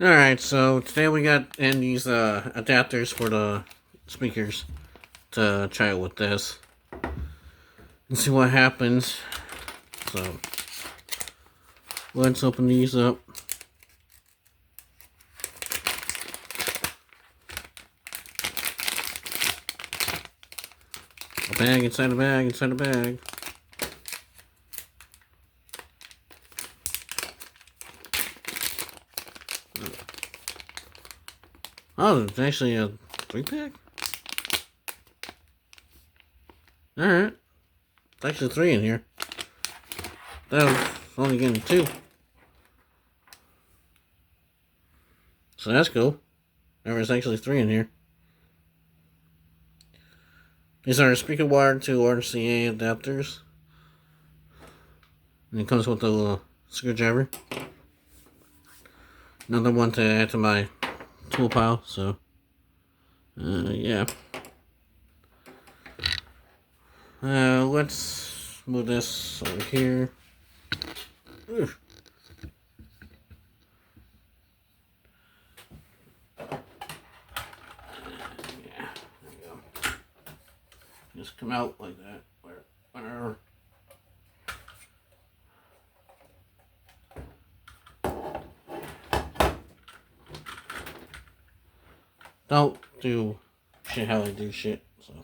Alright, so today we got in these adapters for the speakers to try it with this and see what happens. So let's open these up. A bag inside a bag inside a bag. Oh, it's actually a 3-pack? Alright. It's actually 3 in here. That was only getting 2. So that's cool. There was actually 3 in here. These are speaker wired to RCA adapters. And it comes with a little screwdriver. Another one to add to my tool pile, so yeah. Let's move this over here. Oof. Yeah, there we go. Just come out like that. Where. Don't do shit how I do shit, so.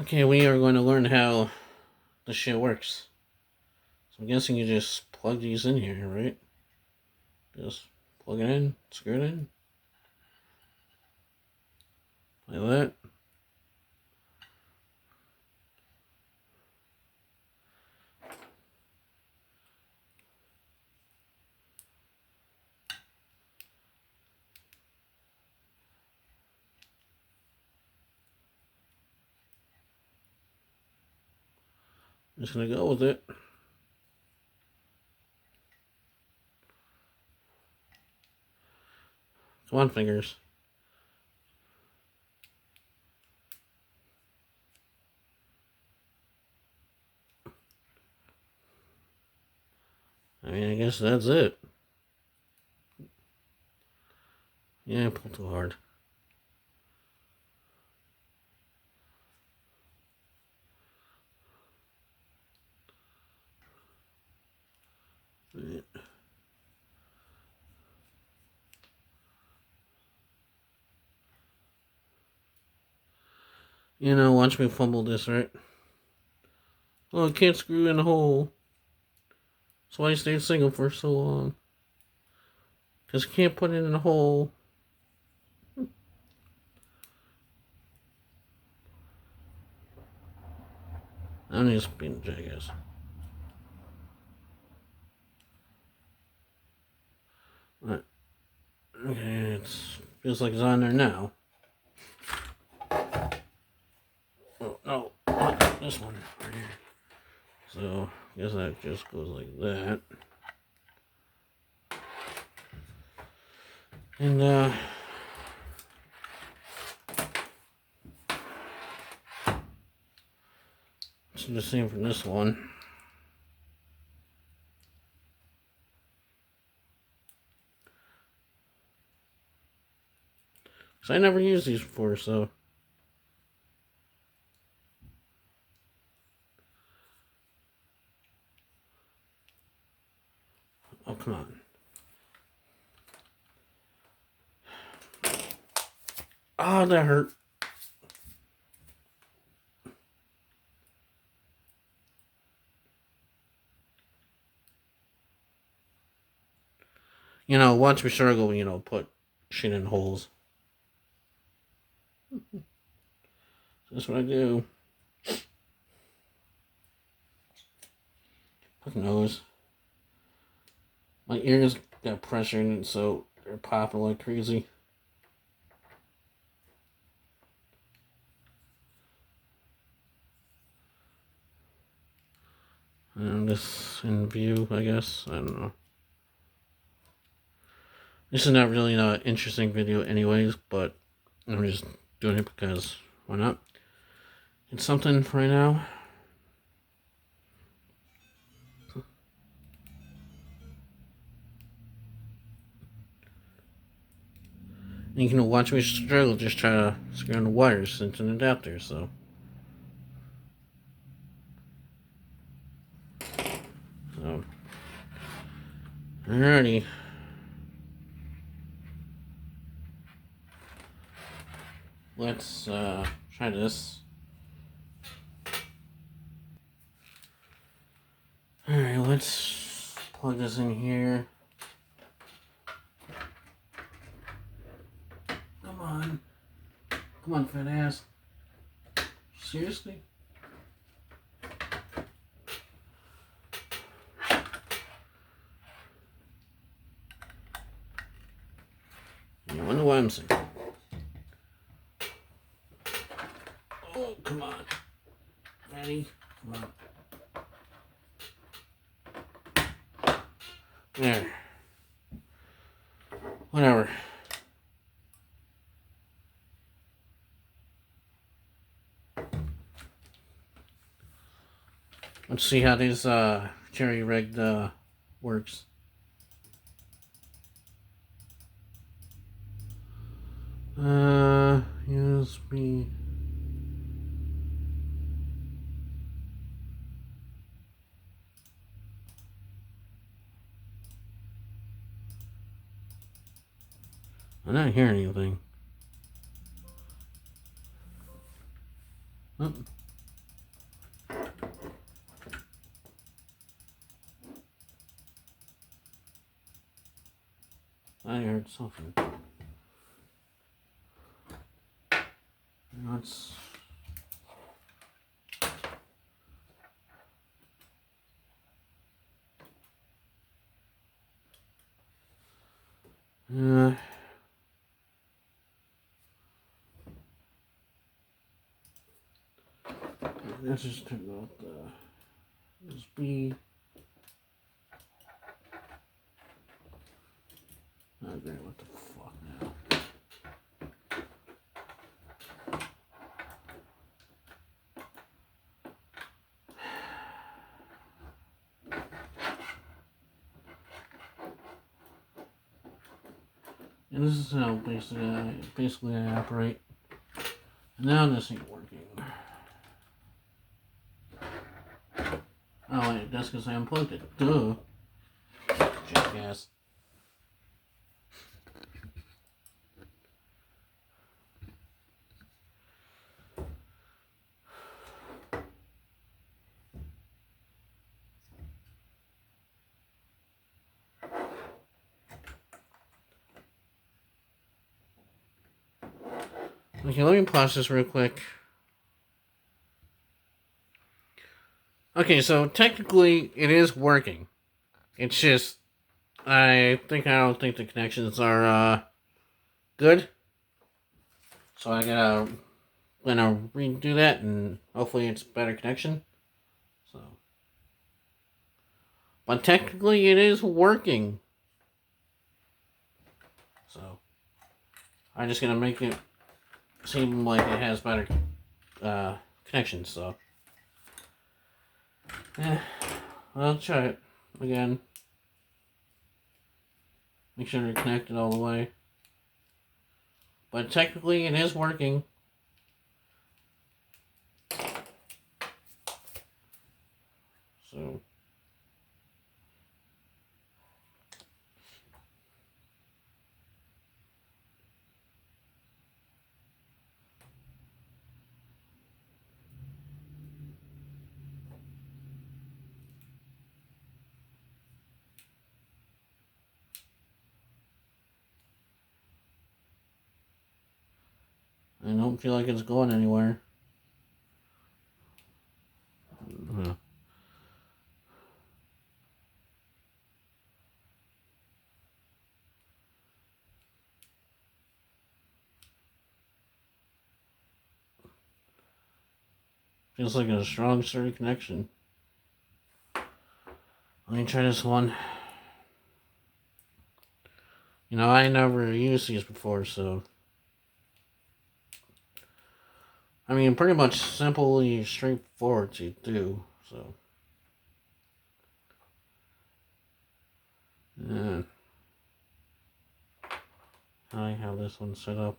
Okay, we are going to learn how the shit works. So I'm guessing you just plug these in here, right? Just plug it in, screw it in. Like that. I'm just gonna go with it. Come on, fingers. I mean, I guess that's it. Yeah, I pulled too hard. Right. You know, watch me fumble this, right? Oh, I can't screw in the hole. That's why I stayed single for so long. Because I can't put it in the hole. I'm just being a jackass. Right. Okay, it feels like it's on there now. Oh, no. This one right here. So, I guess that just goes like that. And, it's the same for this one. Because I never used these before, so. Oh, come on. Ah, that hurt. You know, watch me struggle, put shit in holes. That's what I do. Fucking nose. My ears got pressure in it, so they're popping like crazy. And this in view, I guess. I don't know. This is not really an interesting video anyways, but I'm just doing it because why not? It's something for right now. And you can watch me struggle just try to screw on the wires into an adapter, so. Alrighty. Let's try this. Alright, let's plug this in here. Come on. Come on, fat ass. Seriously? You wonder why I'm sick. Oh, come on. Ready? Come on. There. Whatever. Let's see how this cherry rigged works. USB. I'm not hearing anything. Oh. I heard something. Let's. Let's just turn off the USB. Okay, what the fuck now? And this is how basically I operate. And now this ain't working. Oh wait, that's because I unplugged it. Duh. Jackass. Okay, let me pause this real quick. Okay, so technically it is working. It's just I don't think the connections are good. So I gotta redo that and hopefully it's better connection. So, but technically it is working. So I'm just gonna make it seem like it has better connections. So I'll try it again. Make sure they're connected all the way. But technically it is working. So I don't feel like it's going anywhere. Feels like a strong, sturdy connection. Let me try this one. You know, I never used these before, so I mean, pretty much simply straightforward to do. So, yeah. I have this one set up.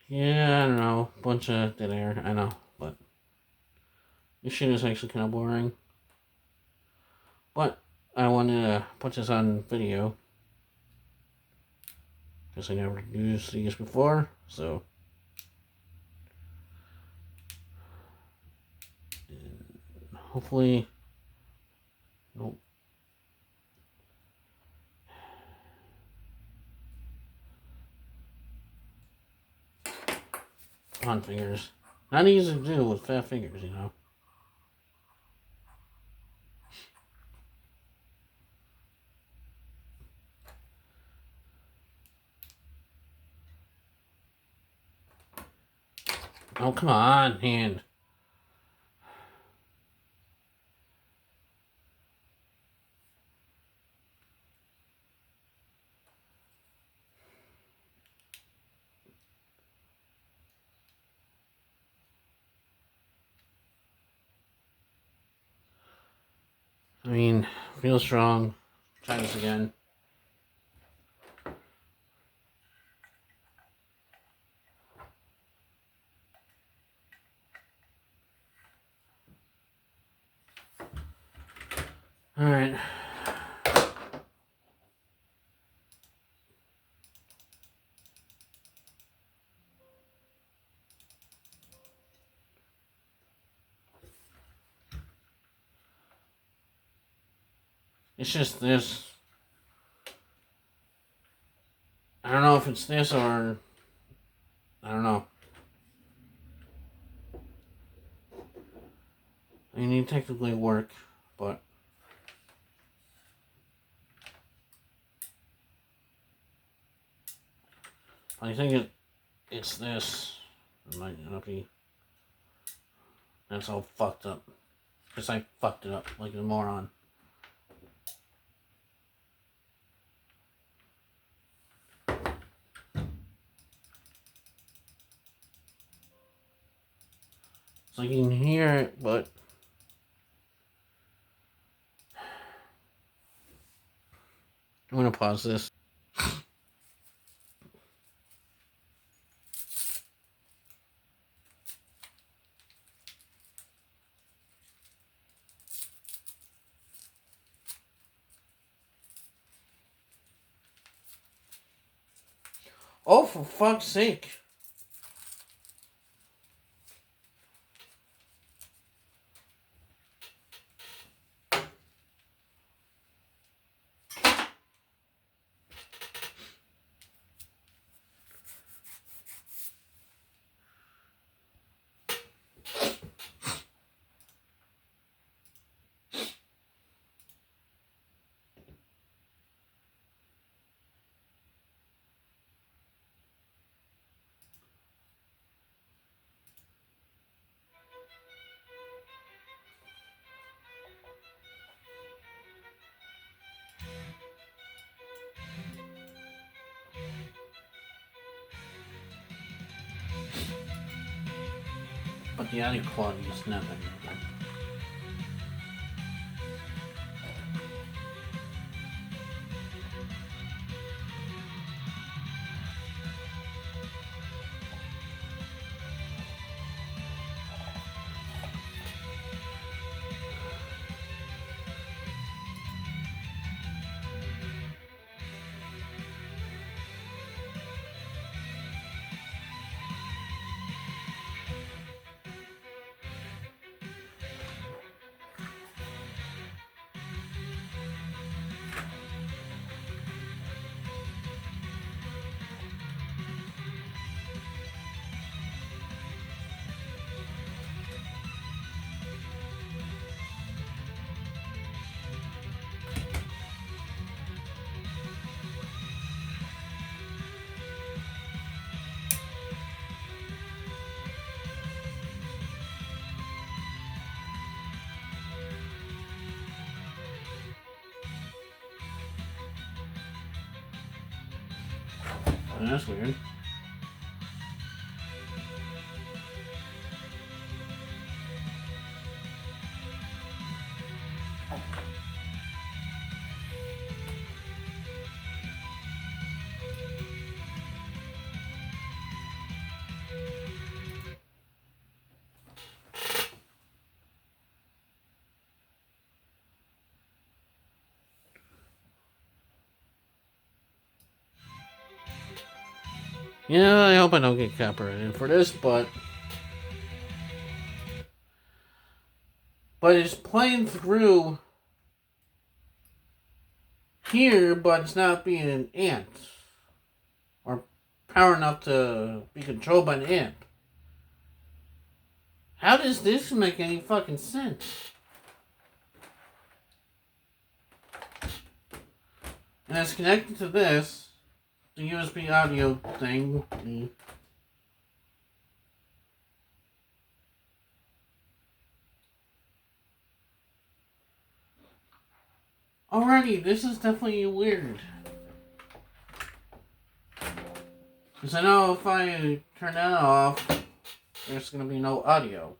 Yeah, I don't know. Bunch of dead air, I know, but this shit is actually kind of boring. But I wanted to put this on video because I never used these before, so. Hopefully, nope. On fingers. Not easy to do with fat fingers, you know. Oh, come on, hand. I mean, feel strong. Try this again. Alright. It's just this. I don't know if it's this or. I don't know. I mean, it technically work, but. I think it's this. It might not be. That's all fucked up. Because I fucked it up like a moron. So you can hear it, but. I'm gonna pause this. Oh, for fuck's sake. But the audio quality is not that good. That's weird. Yeah, I hope I don't get copyrighted for this, but it's playing through here, but it's not being an amp or power enough to be controlled by an amp. How does this make any fucking sense? And it's connected to this, the USB audio thing. Alrighty, this is definitely weird. Because I know if I turn that off, there's going to be no audio.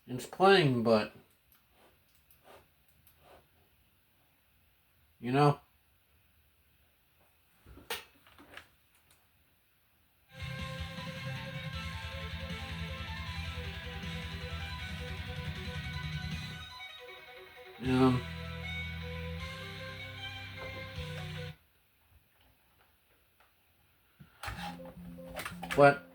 It's playing, but you know. But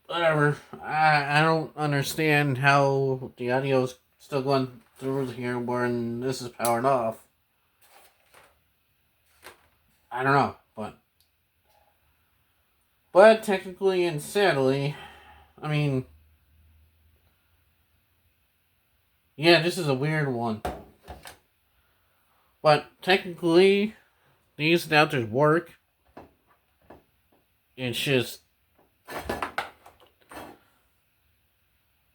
whatever. I don't understand how the audio's still going through here when this is powered off. I don't know, but technically and sadly, I mean, yeah, this is a weird one. But technically, these adapters work. It's just,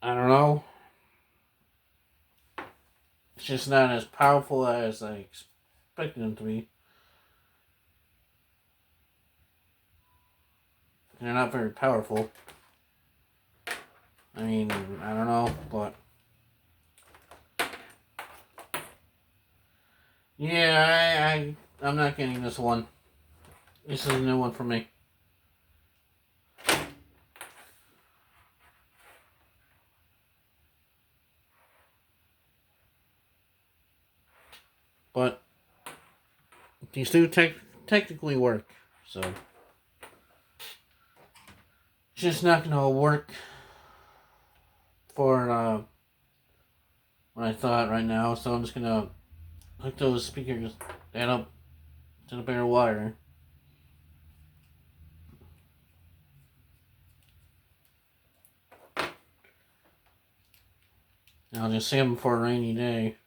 I don't know. It's just not as powerful as I expected them to be. They're not very powerful. I mean, I don't know, but yeah, I'm not getting this one. This is a new one for me. But these do technically work, so it's just not gonna work for what I thought right now. So I'm just gonna hook those speakers that up to the bare wire. And I'll just save them for a rainy day.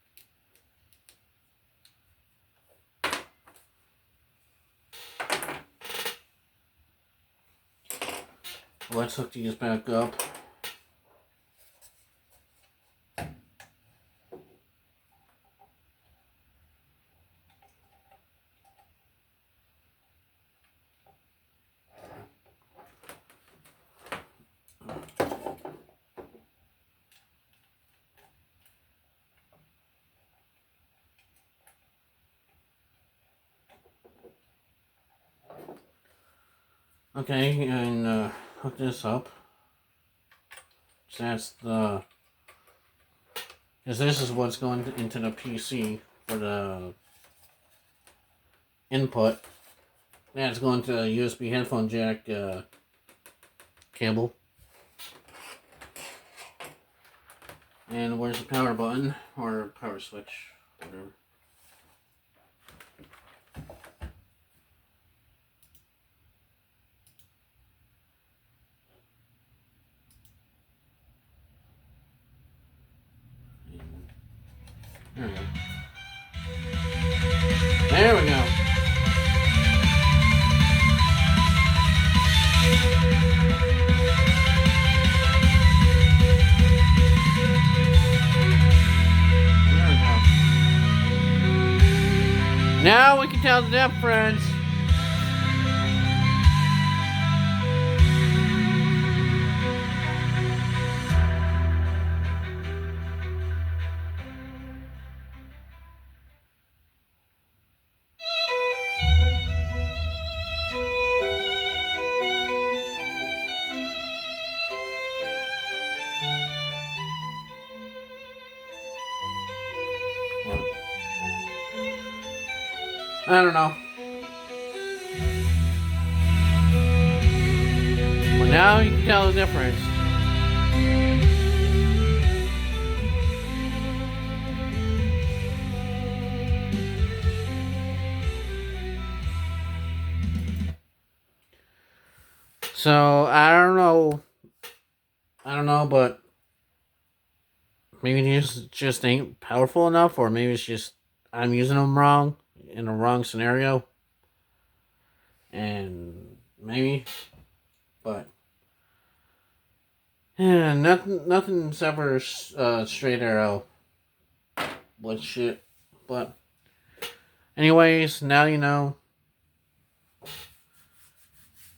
Let's hook these back up. Okay, and hook this up. So that's the, because this is what's going into the PC for the input. That's going to a USB headphone jack cable. And where's the power button or power switch, whatever. There we go. There we go. Now we can tell the difference. I don't know. But now you can tell the difference. So I don't know. But maybe these just ain't powerful enough, or maybe it's just I'm using them wrong in the wrong scenario, and maybe, but yeah, nothing's ever straight arrow with shit. But anyways, now you know.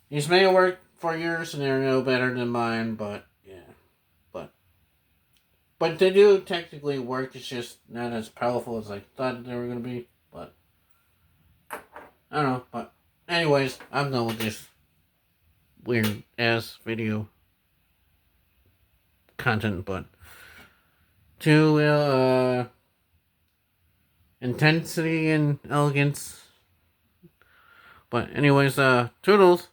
These may work for your scenario better than mine, but yeah, but they do technically work. It's just not as powerful as I thought they were gonna be. But I don't know. But anyways, I'm done with this weird ass video content. But to intensity and elegance. But anyways, toodles.